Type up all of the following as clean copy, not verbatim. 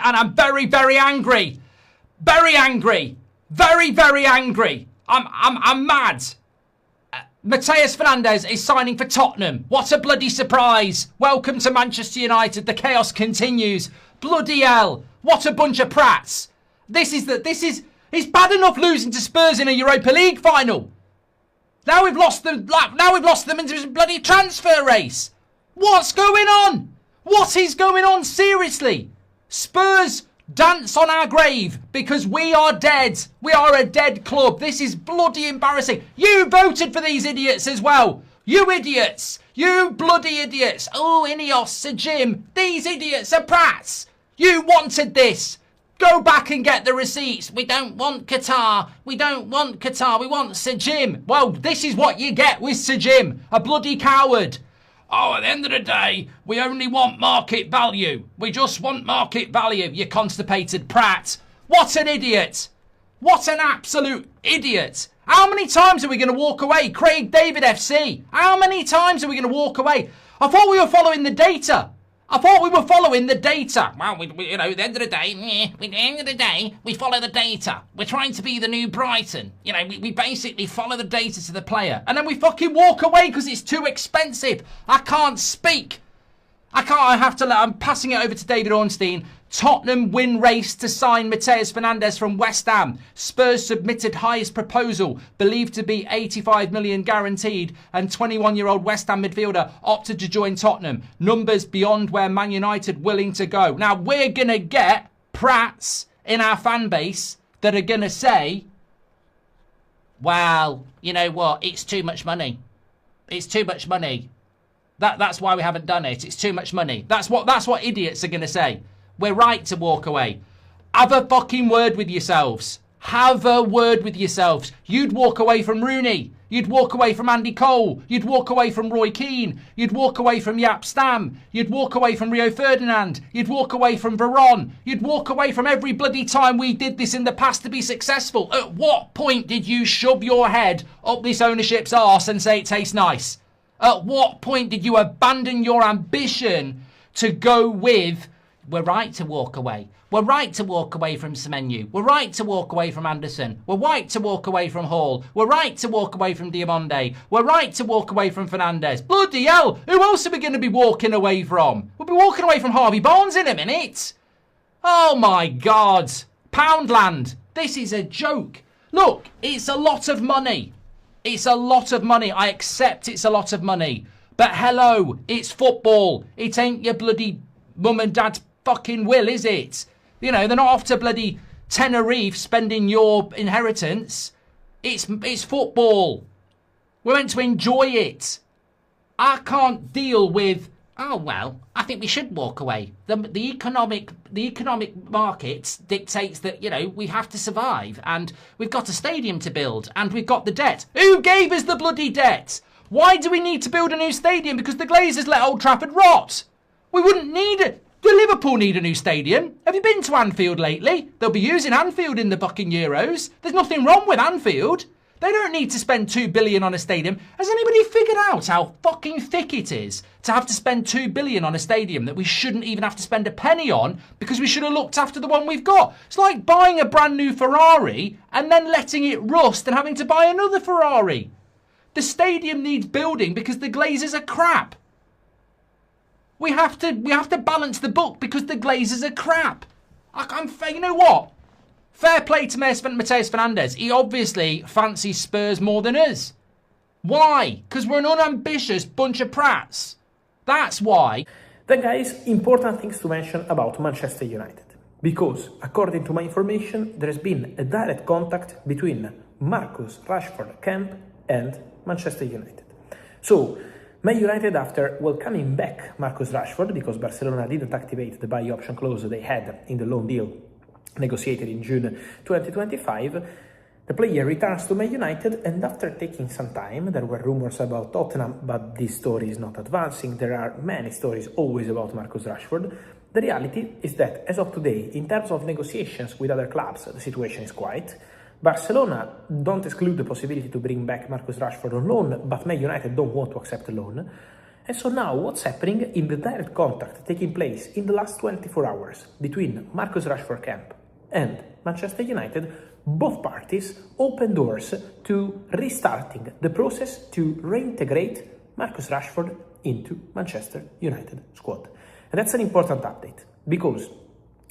And I'm very, very angry. Very angry. Very, very angry. I'm mad. Mateus Fernandes is signing for Tottenham. What a bloody surprise. Welcome to Manchester United. The chaos continues. Bloody hell. What a bunch of prats. It's bad enough losing to Spurs in a Europa League final. Now we've lost them into a bloody transfer race. What's going on? What is going on? Seriously. Spurs dance on our grave because we are dead. We are a dead club. This is bloody embarrassing. You voted for these idiots as well. You idiots. You bloody idiots. Oh, INEOS, Sir Jim. These idiots are prats. You wanted this. Go back and get the receipts. We don't want Qatar. We don't want Qatar. We want Sir Jim. Well, this is what you get with Sir Jim. A bloody coward. Oh, at the end of the day, we only want market value. We just want market value, you constipated prat. What an idiot. What an absolute idiot. How many times are we going to walk away? Craig David FC. How many times are we going to walk away? I thought we were following the data. Well, at the end of the day, we follow the data. We're trying to be the new Brighton. We basically follow the data to the player. And then we fucking walk away because it's too expensive. I can't speak. I'm passing it over to David Ornstein. Tottenham win race to sign Mateus Fernandes from West Ham. Spurs submitted highest proposal, believed to be 85 million guaranteed, and 21-year-old West Ham midfielder opted to join Tottenham. Numbers beyond where Man United willing to go. Now, we're going to get prats in our fan base that are going to say, well, you know what, it's too much money. It's too much money. That's why we haven't done it. It's too much money. That's what idiots are going to say. We're right to walk away. Have a fucking word with yourselves. Have a word with yourselves. You'd walk away from Rooney. You'd walk away from Andy Cole. You'd walk away from Roy Keane. You'd walk away from Jaap Stam. You'd walk away from Rio Ferdinand. You'd walk away from Veron. You'd walk away from every bloody time we did this in the past to be successful. At what point did you shove your head up this ownership's arse and say it tastes nice? At what point did you abandon your ambition to go with, we're right to walk away. We're right to walk away from Semenyo. We're right to walk away from Anderson. We're right to walk away from Hall. We're right to walk away from Diamonde. We're right to walk away from Fernandez. Bloody hell, who else are we going to be walking away from? We'll be walking away from Harvey Barnes in a minute. Oh my God. Poundland, this is a joke. Look, it's a lot of money. It's a lot of money. I accept it's a lot of money. But hello, it's football. It ain't your bloody mum and dad's fucking will, is it? They're not off to bloody Tenerife spending your inheritance. It's football. We're meant to enjoy it. I can't deal with, oh, well, I think we should walk away. The economic market dictates that, we have to survive and we've got a stadium to build and we've got the debt. Who gave us the bloody debt? Why do we need to build a new stadium? Because the Glazers let Old Trafford rot. We wouldn't need it. Do Liverpool need a new stadium? Have you been to Anfield lately? They'll be using Anfield in the fucking Euros. There's nothing wrong with Anfield. They don't need to spend $2 billion on a stadium. Has anybody figured out how fucking thick it is to have to spend $2 billion on a stadium that we shouldn't even have to spend a penny on because we should have looked after the one we've got? It's like buying a brand new Ferrari and then letting it rust and having to buy another Ferrari. The stadium needs building because the Glazers are crap. We have to balance the book because the Glazers are crap. You know what? Fair play to Mateus Fernandes. He obviously fancies Spurs more than us. Why? Because we're an unambitious bunch of prats. That's why. Then guys, important things to mention about Manchester United. Because, according to my information, there has been a direct contact between Marcus Rashford camp and Manchester United. So, Man United, after welcoming back Marcus Rashford, because Barcelona didn't activate the buy option clause they had in the loan deal negotiated in June 2025, the player returns to Man United, and after taking some time, there were rumours about Tottenham, but this story is not advancing. There are many stories always about Marcus Rashford. The reality is that, as of today, in terms of negotiations with other clubs, the situation is quiet. Barcelona don't exclude the possibility to bring back Marcus Rashford on loan, but Man United don't want to accept a loan. And so now what's happening in the direct contact taking place in the last 24 hours between Marcus Rashford camp and Manchester United, both parties open doors to restarting the process to reintegrate Marcus Rashford into Manchester United squad. And that's an important update because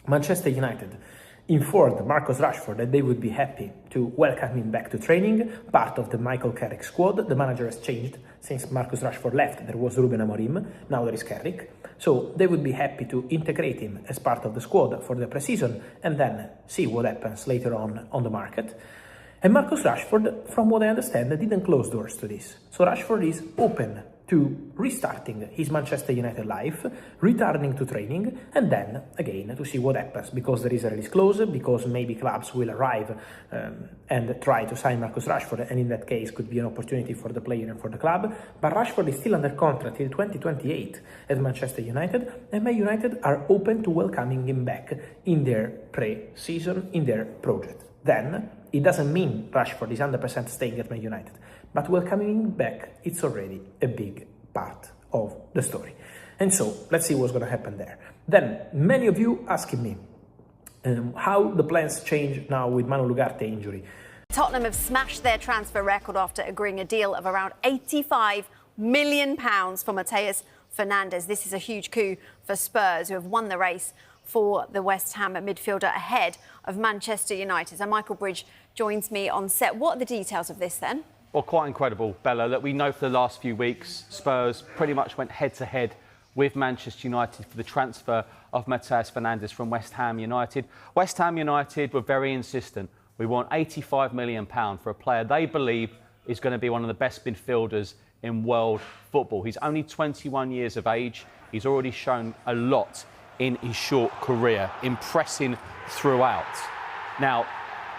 Manchester United informed Marcus Rashford that they would be happy to welcome him back to training, part of the Michael Carrick squad. The manager has changed since Marcus Rashford left. There was Ruben Amorim, now there is Carrick. So they would be happy to integrate him as part of the squad for the pre-season and then see what happens later on the market. And Marcus Rashford, from what I understand, didn't close doors to this. So Rashford is open to restarting his Manchester United life, returning to training, and then, again, to see what happens, because there is a release clause, because maybe clubs will arrive and try to sign Marcus Rashford, and in that case could be an opportunity for the player and for the club. But Rashford is still under contract till 2028 at Manchester United, and Man United are open to welcoming him back in their pre-season, in their project. Then, it doesn't mean Rashford is 100% staying at Man United, but welcoming him back, it's already a big part of the story. And so, let's see what's going to happen there. Then, many of you asking me how the plans change now with Manu Ugarte injury. Tottenham have smashed their transfer record after agreeing a deal of around £85 million for Mateus Fernandes. This is a huge coup for Spurs, who have won the race for the West Ham midfielder ahead of Manchester United. So Michael Bridge joins me on set. What are the details of this then? Well, quite incredible, Bella. Look, we know for the last few weeks, Spurs pretty much went head-to-head with Manchester United for the transfer of Mateus Fernandes from West Ham United. West Ham United were very insistent. We want £85 million for a player they believe is going to be one of the best midfielders in world football. He's only 21 years of age. He's already shown a lot in his short career, impressing throughout. Now,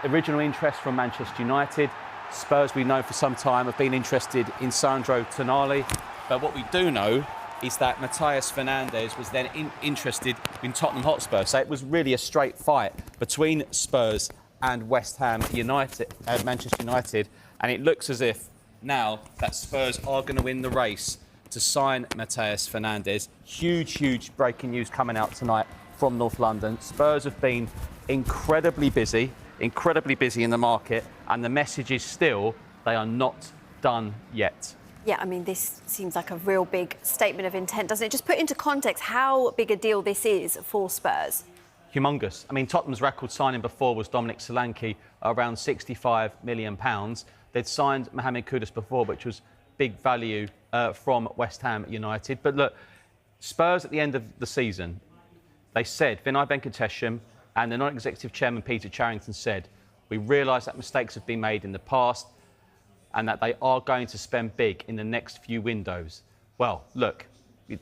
original interest from Manchester United. Spurs, we know for some time, have been interested in Sandro Tonali. But what we do know is that Mateus Fernandes was then interested in Tottenham Hotspur. So it was really a straight fight between Spurs and West Ham United, Manchester United. And it looks as if now that Spurs are going to win the race to sign Mateus Fernandes. Huge breaking news coming out tonight from North London. Spurs have been incredibly busy in the market, and the message is still they are not done yet. Yeah, I mean, this seems like a real big statement of intent, doesn't it? Just put into context how big a deal this is for Spurs. Humongous. I mean, Tottenham's record signing before was Dominic Solanke, around £65 million. They'd signed Mohamed Kudus before, which was big value from West Ham United. But look, Spurs at the end of the season, they said, Vinay Venkatesham and the non-executive chairman Peter Charrington said, we realise that mistakes have been made in the past and that they are going to spend big in the next few windows. Well, look,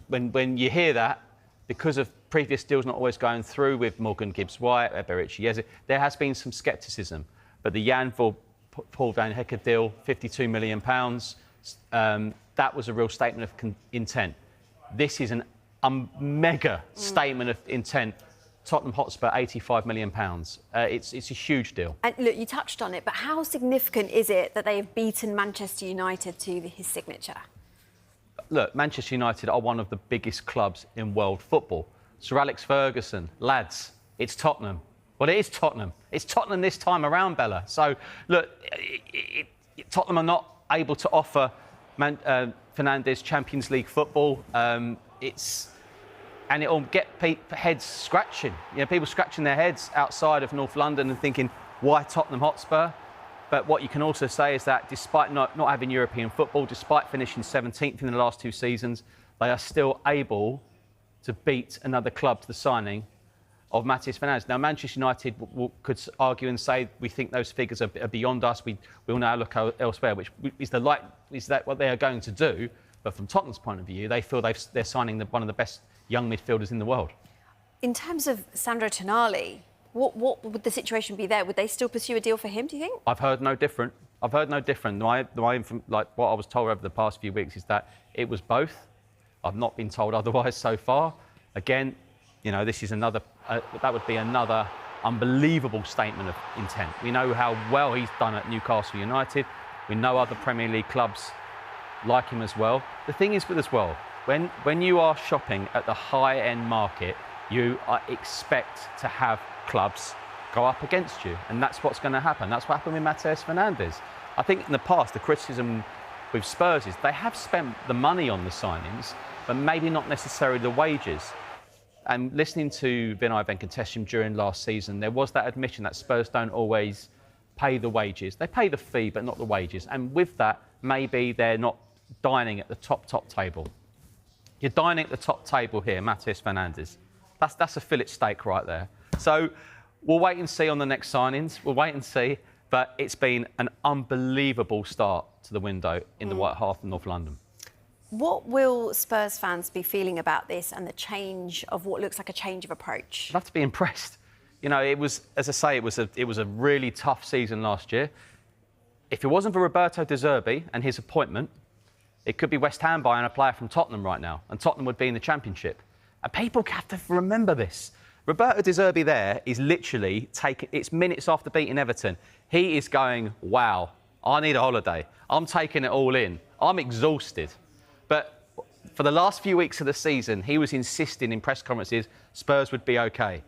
when you hear that, because of previous deals not always going through with Morgan Gibbs-White, Eberici Eze, there has been some scepticism. But the Jan Paul van Hekke deal, £52 million, that was a real statement of intent. This is a mega statement of intent. Tottenham Hotspur, £85 million. It's a huge deal. And look, you touched on it, but how significant is it that they have beaten Manchester United to his signature? Look, Manchester United are one of the biggest clubs in world football. Sir Alex Ferguson, lads, it's Tottenham. Well, it is Tottenham. It's Tottenham this time around, Bella. So, look, Tottenham are not able to offer Fernandes Champions League football. And it'll get heads scratching. You know, people scratching their heads outside of North London and thinking, why Tottenham Hotspur? But what you can also say is that despite not having European football, despite finishing 17th in the last two seasons, they are still able to beat another club to the signing of Mateus Fernandes. Now, Manchester United could argue and say, we think those figures are beyond us. We'll now look elsewhere, which is that what they are going to do? But from Tottenham's point of view, they feel they're signing one of the best young midfielders in the world. In terms of Sandro Tonali, what would the situation be there? Would they still pursue a deal for him, do you think? I've heard no different. What I was told over the past few weeks is that it was both. I've not been told otherwise so far. Again, you know, this is another. That would be another unbelievable statement of intent. We know how well he's done at Newcastle United. We know other Premier League clubs like him as well. The thing is with as well, When you are shopping at the high-end market, you expect to have clubs go up against you, and that's what's going to happen. That's what happened with Mateus Fernandes. I think in the past, the criticism with Spurs is they have spent the money on the signings, but maybe not necessarily the wages. And listening to Vinay Venkatesham during last season, there was that admission that Spurs don't always pay the wages. They pay the fee, but not the wages. And with that, maybe they're not dining at the top table. You're dining at the top table here, Mateus Fernandes. That's a fillet steak right there. So we'll wait and see on the next signings. We'll wait and see. But it's been an unbelievable start to the window in the White Half of North London. What will Spurs fans be feeling about this and the change of what looks like a change of approach? I'd have to be impressed. You know, it was, as I say, it was a really tough season last year. If it wasn't for Roberto De Zerbi and his appointment, it could be West Ham buying a player from Tottenham right now, and Tottenham would be in the Championship. And people have to remember this. Roberto De Zerbi there is literally it's minutes after beating Everton. He is going, wow, I need a holiday. I'm taking it all in. I'm exhausted. But for the last few weeks of the season, he was insisting in press conferences Spurs would be OK.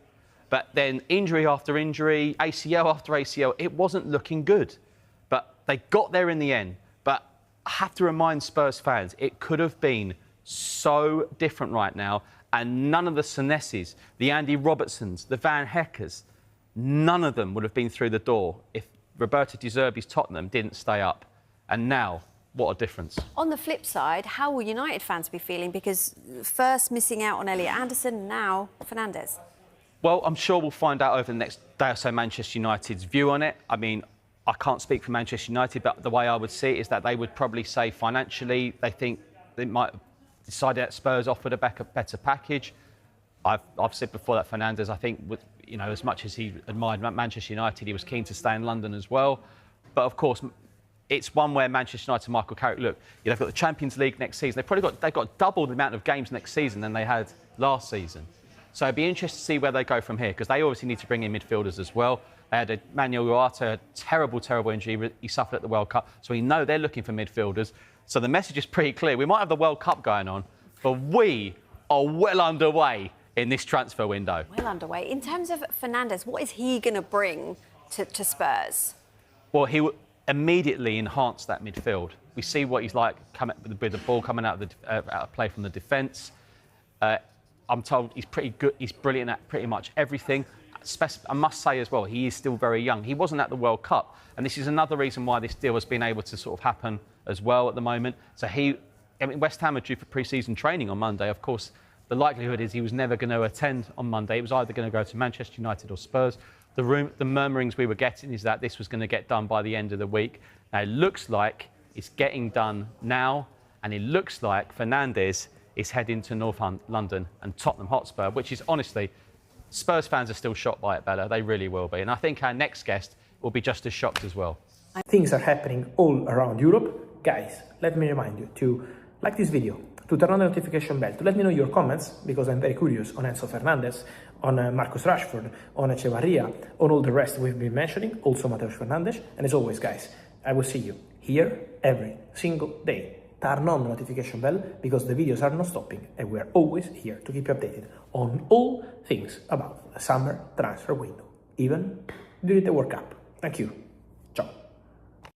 But then injury after injury, ACL after ACL, it wasn't looking good. But they got there in the end. But I have to remind Spurs fans, it could have been so different right now. And none of the Senessis, the Andy Robertsons, the Van Heckers, none of them would have been through the door if Roberto De Zerbi's Tottenham didn't stay up. And now, what a difference. On the flip side, how will United fans be feeling? Because first missing out on Elliot Anderson, now Fernandez. Well, I'm sure we'll find out over the next day or so Manchester United's view on it. I mean, I can't speak for Manchester United, but the way I would see it is that they would probably say financially they think they might have decided that Spurs offered a better package. I've said before that Fernandez, I think, you know, as much as he admired Manchester United, he was keen to stay in London as well. But of course, it's one where Manchester United, Michael Carrick, look, they've got the Champions League next season. They've got double the amount of games next season than they had last season. So it'd be interesting to see where they go from here, because they obviously need to bring in midfielders as well. They had Manuel Ugarte, a terrible injury. He suffered at the World Cup. So we know they're looking for midfielders. So the message is pretty clear. We might have the World Cup going on, but we are well underway in this transfer window. Well underway. In terms of Fernandez, what is he going to bring to Spurs? Well, he will immediately enhance that midfield. We see what he's like with the ball coming out of play from the defence. I'm told he's pretty good. He's brilliant at pretty much everything. I must say as well, he is still very young. He wasn't at the World Cup. And this is another reason why this deal has been able to sort of happen as well at the moment. So West Ham are due for pre-season training on Monday. Of course, the likelihood is he was never going to attend on Monday. It was either going to go to Manchester United or Spurs. The murmurings we were getting is that this was going to get done by the end of the week. Now, it looks like it's getting done now, and it looks like Fernandez is heading to North London and Tottenham Hotspur, which is honestly, Spurs fans are still shocked by it, Bella. They really will be. And I think our next guest will be just as shocked as well. Things are happening all around Europe. Guys, let me remind you to like this video, to turn on the notification bell, to let me know your comments, because I'm very curious on Enzo Fernandez, on Marcus Rashford, on Echevarria, on all the rest we've been mentioning, also Mateus Fernandes. And as always, guys, I will see you here every single day. Turn on the notification bell, because the videos are not stopping, and we're always here to keep you updated on all things about the summer transfer window, even during the World Cup. Thank you.